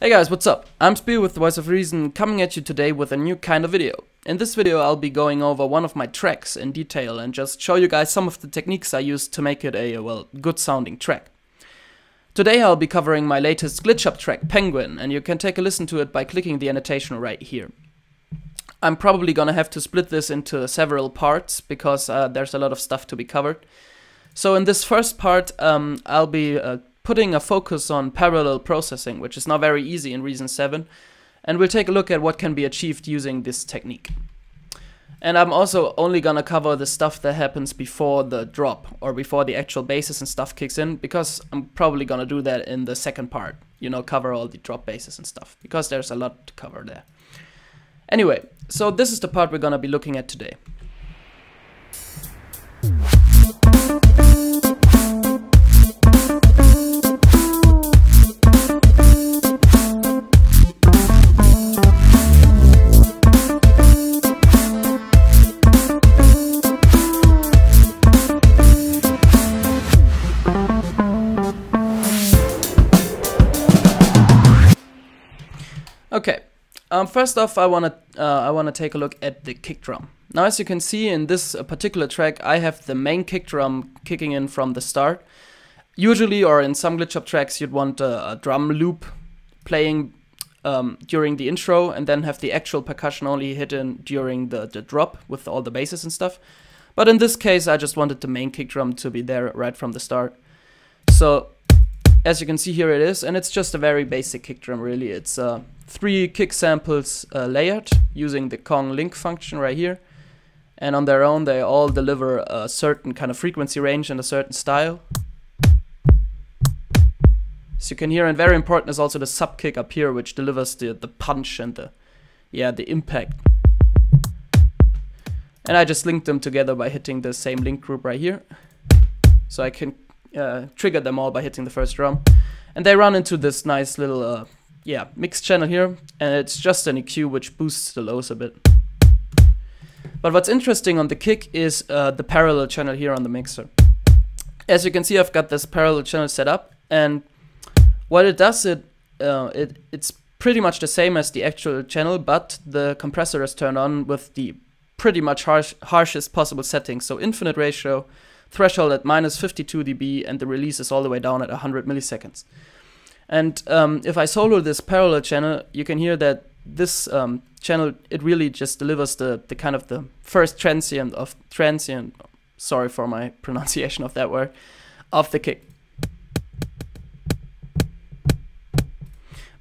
Hey guys, what's up? I'm Speo with the Voice of Reason, coming at you today with a new kind of video. In this video I'll be going over one of my tracks in detail and just show you guys some of the techniques I used to make it a, good sounding track. Today I'll be covering my latest glitch up track, Penguin, and you can take a listen to it by clicking the annotation right here. I'm probably gonna have to split this into several parts because there's a lot of stuff to be covered. So in this first part I'll be putting a focus on parallel processing, which is now very easy in Reason 7, and we'll take a look at what can be achieved using this technique. And I'm also only gonna cover the stuff that happens before the drop, or before the actual basses and stuff kicks in, because I'm probably gonna do that in the second part, you know, cover all the drop basses and stuff, because there's a lot to cover there. Anyway, so this is the part we're gonna be looking at today. Okay, first off I wanna take a look at the kick drum. Now as you can see in this particular track I have the main kick drum kicking in from the start. Usually, or in some glitch up tracks, you'd want a drum loop playing during the intro and then have the actual percussion only hit in during the drop with all the basses and stuff. But in this case I just wanted the main kick drum to be there right from the start. So as you can see, here it is, and it's just a very basic kick drum really. It's 3 kick samples layered using the Kong link function right here, and on their own they all deliver a certain kind of frequency range and a certain style. As you can hear, and very important is also the sub kick up here, which delivers the punch and the impact. And I just linked them together by hitting the same link group right here, so I can trigger them all by hitting the first drum, and they run into this nice little mix channel here, and it's just an EQ which boosts the lows a bit. But what's interesting on the kick is the parallel channel here on the mixer. As you can see, I've got this parallel channel set up, and what it does, it's pretty much the same as the actual channel, but the compressor is turned on with the pretty much harshest possible settings, so infinite ratio, threshold at -52 dB, and the release is all the way down at 100 milliseconds. And if I solo this parallel channel, you can hear that this channel, it really just delivers the kind of the first transient, sorry for my pronunciation of that word, of the kick.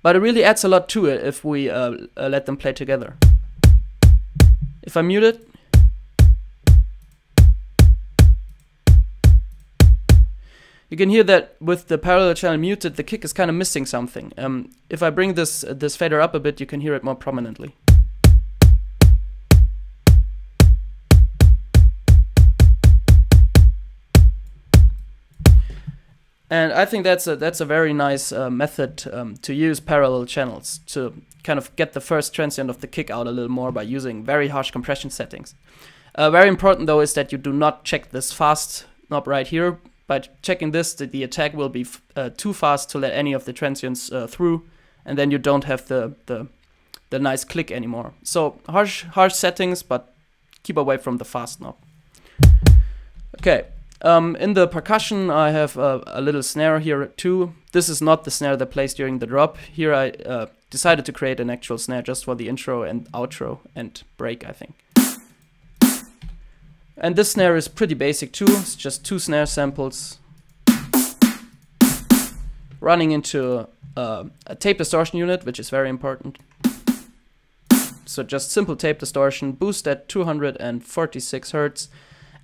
But it really adds a lot to it if we let them play together. If I mute it, you can hear that with the parallel channel muted, the kick is kind of missing something. If I bring this fader up a bit, you can hear it more prominently. And I think that's a very nice method to use parallel channels to kind of get the first transient of the kick out a little more by using very harsh compression settings. Very important though is that you do not check this fast knob right here. By checking this, the attack will be too fast to let any of the transients through, and then you don't have the nice click anymore. So harsh settings, but keep away from the fast knob. Okay, in the percussion I have a little snare here too. This is not the snare that plays during the drop. Here I decided to create an actual snare just for the intro and outro and break, I think. And this snare is pretty basic too. It's just 2 snare samples running into a tape distortion unit, which is very important. So just simple tape distortion, boost at 246 Hertz,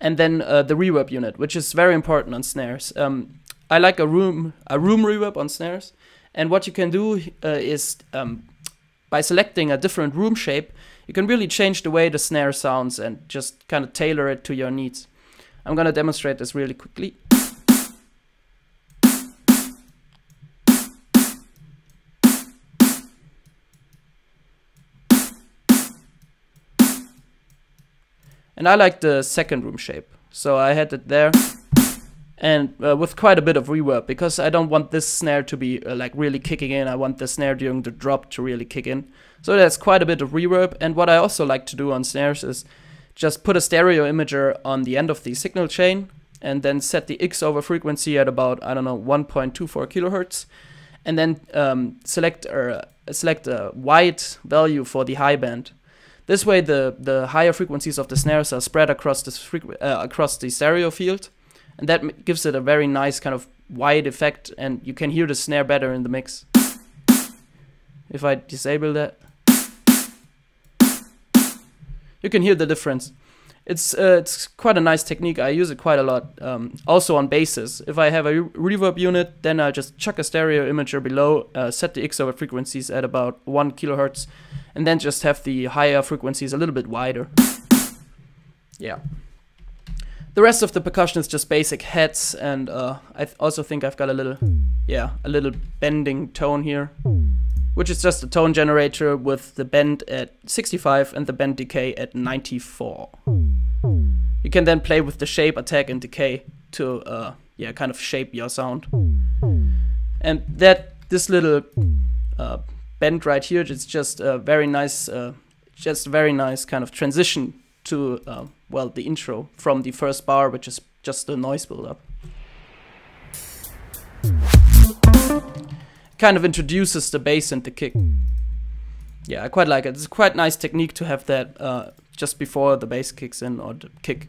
and then the reverb unit, which is very important on snares. I like a room reverb on snares, and what you can do is by selecting a different room shape, you can really change the way the snare sounds and just kind of tailor it to your needs. I'm gonna demonstrate this really quickly. And I like the second room shape, so I had it there. and with quite a bit of reverb, because I don't want this snare to be like really kicking in. I want the snare during the drop to really kick in. So there's quite a bit of reverb. And what I also like to do on snares is just put a stereo imager on the end of the signal chain and then set the X over frequency at about, I don't know, 1.24 kilohertz, and then select a wide value for the high band. This way the higher frequencies of the snares are spread across across the stereo field, and that gives it a very nice kind of wide effect, and you can hear the snare better in the mix. If I disable that, you can hear the difference. It's quite a nice technique. I use it quite a lot, also on basses. If I have a reverb unit, then I'll just chuck a stereo imager below, set the X over frequencies at about 1 kilohertz, and then just have the higher frequencies a little bit wider. Yeah. The rest of the percussion is just basic heads, and I also think I've got a little bending tone here, which is just a tone generator with the bend at 65 and the bend decay at 94. You can then play with the shape, attack, and decay to kind of shape your sound. And this little bend right here is just a very nice, kind of transition to the intro from the first bar, which is just the noise buildup. Kind of introduces the bass and the kick. Yeah, I quite like it. It's a quite nice technique to have that just before the bass kicks in, or the kick.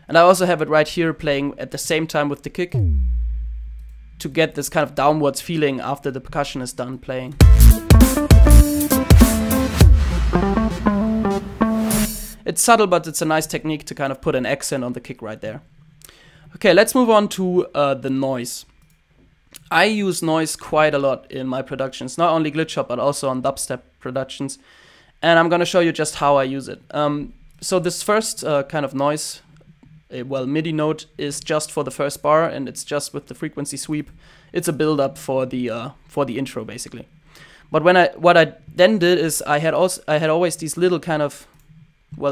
And I also have it right here playing at the same time with the kick to get this kind of downwards feeling after the percussion is done playing. It's subtle, but it's a nice technique to kind of put an accent on the kick right there. Okay, let's move on to the noise. I use noise quite a lot in my productions, not only glitch hop, but also on dubstep productions. And I'm going to show you just how I use it. So this first kind of noise, MIDI note, is just for the first bar, and it's just with the frequency sweep. It's a build-up for the intro, basically. But what I then did is I had always these little kind of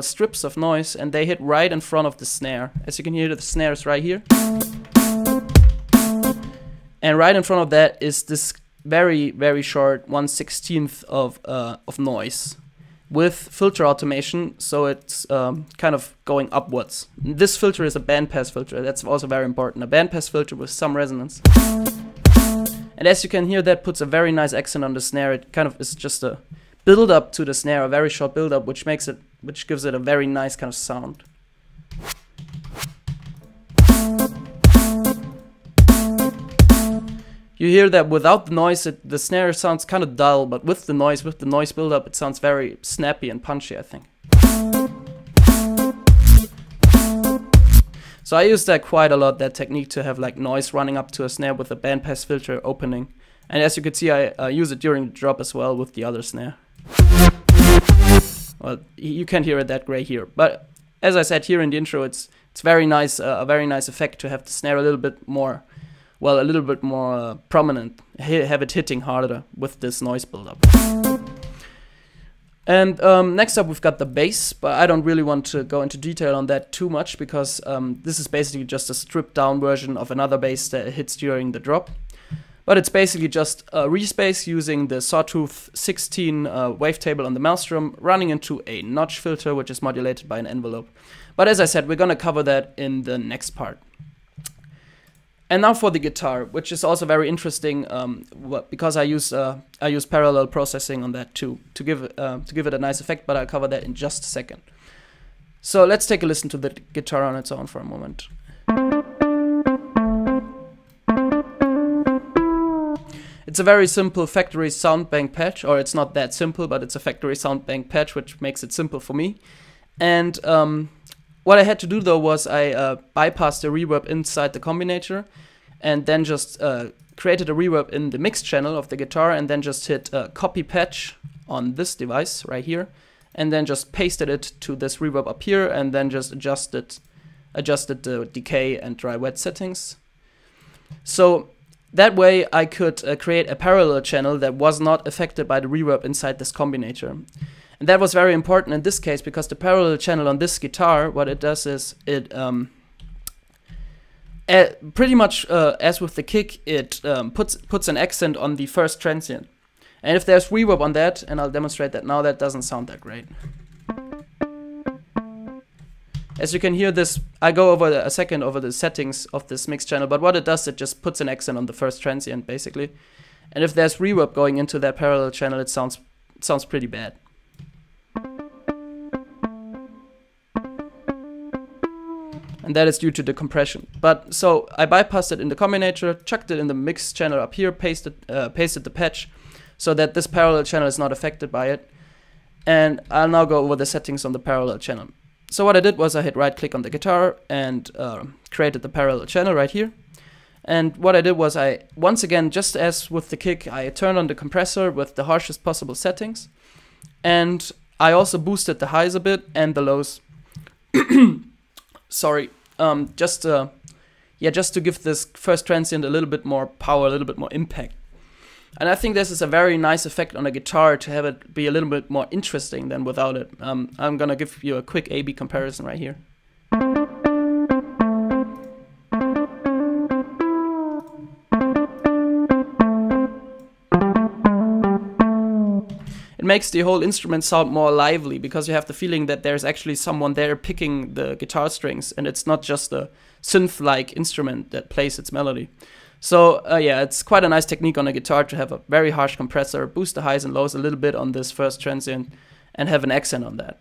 strips of noise, and they hit right in front of the snare. As you can hear, the snare is right here. And right in front of that is this very, very short 1/16th of noise with filter automation, so it's kind of going upwards. This filter is a bandpass filter. That's also very important. A bandpass filter with some resonance. And as you can hear, that puts a very nice accent on the snare. It kind of is just a build up to the snare, a very short build up, which gives it a very nice kind of sound. You hear that without the noise, the snare sounds kind of dull, but with the noise build-up, it sounds very snappy and punchy, I think. So I use that quite a lot, that technique, to have like noise running up to a snare with a bandpass filter opening. And as you can see, I use it during the drop as well with the other snare. Well, you can't hear it that great here, but as I said here in the intro, it's very nice, a very nice effect to have the snare a little bit more prominent, have it hitting harder with this noise buildup. And next up we've got the bass, but I don't really want to go into detail on that too much, because this is basically just a stripped down version of another bass that hits during the drop. But it's basically just a respace using the Sawtooth 16 wavetable on the Maelstrom, running into a notch filter, which is modulated by an envelope. But as I said, we're gonna cover that in the next part. And now for the guitar, which is also very interesting, because I use parallel processing on that too, to give it a nice effect. But I'll cover that in just a second. So let's take a listen to the guitar on its own for a moment. It's a very simple factory sound bank patch, or it's not that simple, but it's a factory sound bank patch, which makes it simple for me. And what I had to do though was I bypassed the reverb inside the combinator, and then just created a reverb in the mix channel of the guitar, and then just hit copy patch on this device right here, and then just pasted it to this reverb up here, and then just adjusted the decay and dry wet settings. So that way I could create a parallel channel that was not affected by the reverb inside this combinator. And that was very important in this case, because the parallel channel on this guitar, what it does is it Pretty much as with the kick, it puts an accent on the first transient. And if there's reverb on that, and I'll demonstrate that now, that doesn't sound that great. As you can hear this, I go over a second over the settings of this mix channel, but what it does, it just puts an accent on the first transient, basically. And if there's reverb going into that parallel channel, it sounds pretty bad. And that is due to the compression. But so I bypassed it in the combinator, chucked it in the mix channel up here, pasted the patch so that this parallel channel is not affected by it. And I'll now go over the settings on the parallel channel. So what I did was I hit right click on the guitar and created the parallel channel right here. And what I did was I, once again, just as with the kick, I turned on the compressor with the harshest possible settings. And I also boosted the highs a bit and the lows. Sorry, just to give this first transient a little bit more power, a little bit more impact. And I think this is a very nice effect on a guitar to have it be a little bit more interesting than without it. I'm gonna give you a quick A/B comparison right here. It makes the whole instrument sound more lively because you have the feeling that there's actually someone there picking the guitar strings and it's not just a synth-like instrument that plays its melody. So yeah, it's quite a nice technique on a guitar to have a very harsh compressor, boost the highs and lows a little bit on this first transient and have an accent on that.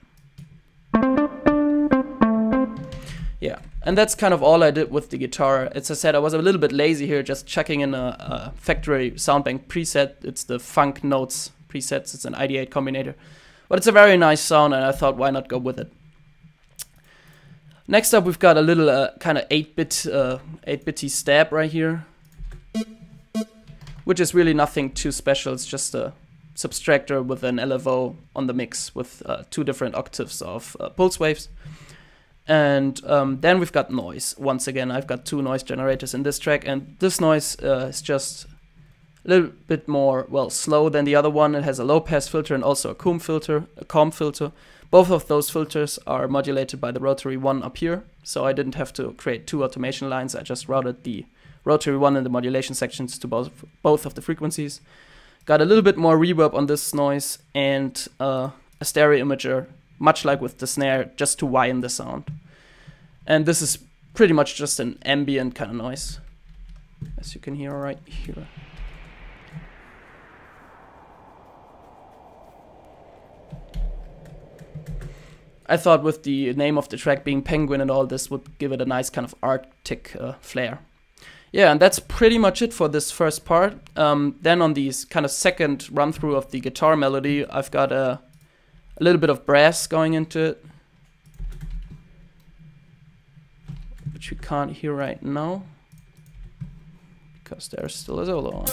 Yeah, and that's kind of all I did with the guitar. As I said, I was a little bit lazy here, just checking in a factory soundbank preset. It's the Funk Notes presets, it's an ID8 combinator. But it's a very nice sound and I thought, why not go with it? Next up, we've got a little kind of 8-bit stab right here, which is really nothing too special. It's just a subtractor with an LFO on the mix with 2 different octaves of pulse waves. And then we've got noise. Once again, I've got 2 noise generators in this track, and this noise is just a little bit more, well, slow than the other one. It has a low pass filter and also a comb filter. Both of those filters are modulated by the rotary one up here, so I didn't have to create 2 automation lines. I just routed the rotary one and the modulation sections to both of the frequencies. Got a little bit more reverb on this noise and a stereo imager, much like with the snare, just to widen the sound. And this is pretty much just an ambient kind of noise, as you can hear right here. I thought with the name of the track being Penguin and all, this would give it a nice kind of Arctic flair. Yeah, and that's pretty much it for this first part. Then on the kind of second run through of the guitar melody, I've got a little bit of brass going into it, which you can't hear right now because there's still a solo on.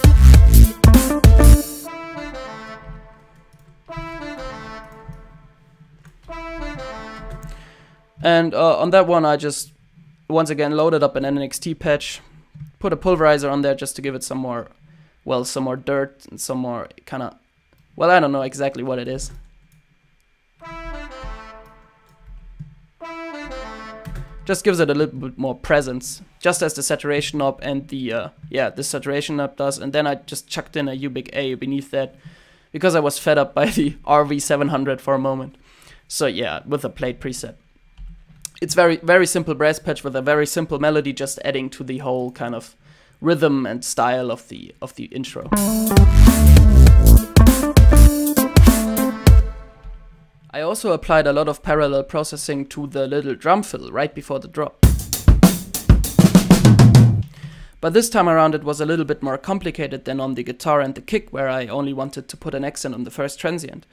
And on that one, I just once again loaded up an NXT patch, put a pulverizer on there just to give it some more, well, some more dirt and some more kind of, well, I don't know exactly what it is. Just gives it a little bit more presence, just as the saturation knob and the, the saturation knob does. And then I just chucked in a U-Big A beneath that because I was fed up by the RV700 for a moment. So yeah, with a plate preset. It's very simple brass patch with a very simple melody, just adding to the whole kind of rhythm and style of the intro. I also applied a lot of parallel processing to the little drum fill right before the drop. But this time around it was a little bit more complicated than on the guitar and the kick, where I only wanted to put an accent on the first transient.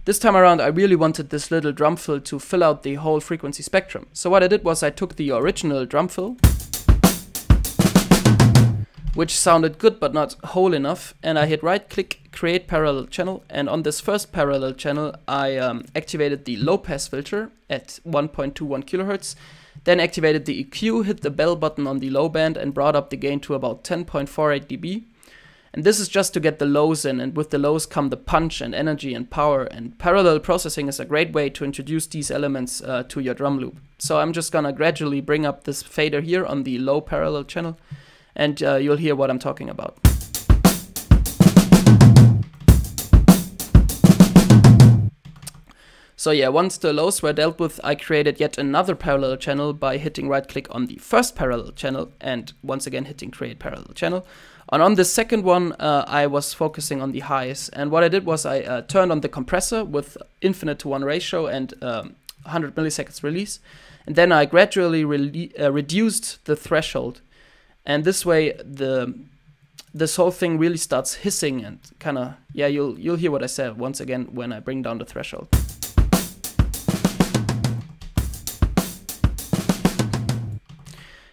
This time around I really wanted this little drum fill to fill out the whole frequency spectrum. So what I did was I took the original drum fill, which sounded good but not whole enough, and I hit right click, create parallel channel, and on this first parallel channel I activated the low pass filter at 1.21 kHz, then activated the EQ, hit the bell button on the low band and brought up the gain to about 10.48 dB. And this is just to get the lows in, and with the lows come the punch and energy and power, and parallel processing is a great way to introduce these elements to your drum loop. So I'm just gonna gradually bring up this fader here on the low parallel channel, and you'll hear what I'm talking about. So yeah, once the lows were dealt with, I created yet another parallel channel by hitting right click on the first parallel channel and once again hitting create parallel channel. And on the second one, I was focusing on the highs, and what I did was I turned on the compressor with infinite to 1 ratio and 100 milliseconds release, and then I gradually reduced the threshold, and this way this whole thing really starts hissing and kind of, yeah, you'll hear what I said once again when I bring down the threshold.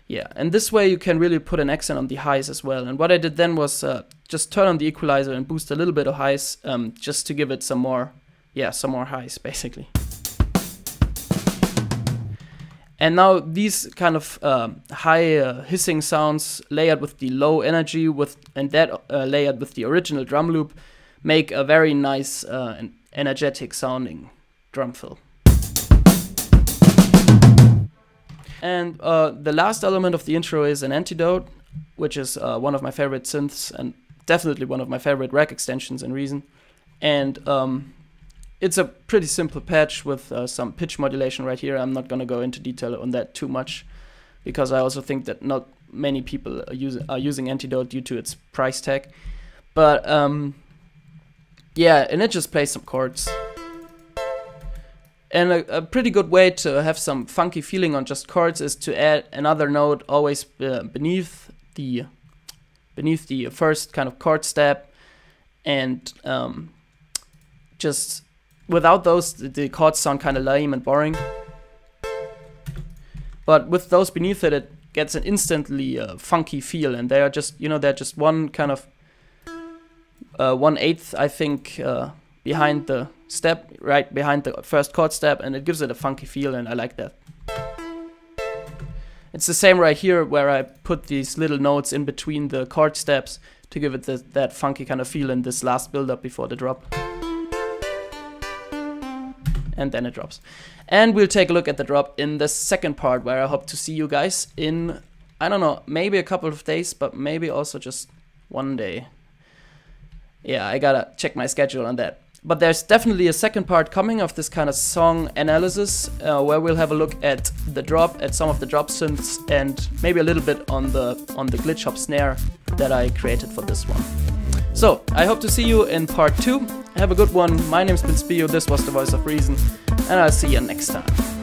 Yeah, and this way you can really put an accent on the highs as well. And what I did then was just turn on the equalizer and boost a little bit of highs, just to give it some more highs basically. And now these kind of high hissing sounds layered with the low energy and that layered with the original drum loop make a very nice and energetic sounding drum fill. And the last element of the intro is an Antidote, which is one of my favorite synths and definitely one of my favorite rack extensions in Reason. And it's a pretty simple patch with some pitch modulation right here. I'm not going to go into detail on that too much because I also think that not many people are using Antidote due to its price tag. But yeah, and it just plays some chords. And a pretty good way to have some funky feeling on just chords is to add another note always beneath the first kind of chord step, and just without those the chords sound kind of lame and boring. But with those beneath it, it gets an instantly funky feel, and they are just, you know, they're just one kind of 1/8, I think, behind the step, right behind the first chord step, and it gives it a funky feel, and I like that. It's the same right here where I put these little notes in between the chord steps to give it that funky kind of feel in this last build up before the drop. And then it drops. And we'll take a look at the drop in the second part, where I hope to see you guys in, I don't know, maybe a couple of days, but maybe also just one day. Yeah, I gotta check my schedule on that. But there's definitely a second part coming of this kind of song analysis, where we'll have a look at the drop, at some of the drop synths, and maybe a little bit on the glitch hop snare that I created for this one. So I hope to see you in part 2. Have a good one. My name's been Speo, this was The Voice of Reason, and I'll see you next time.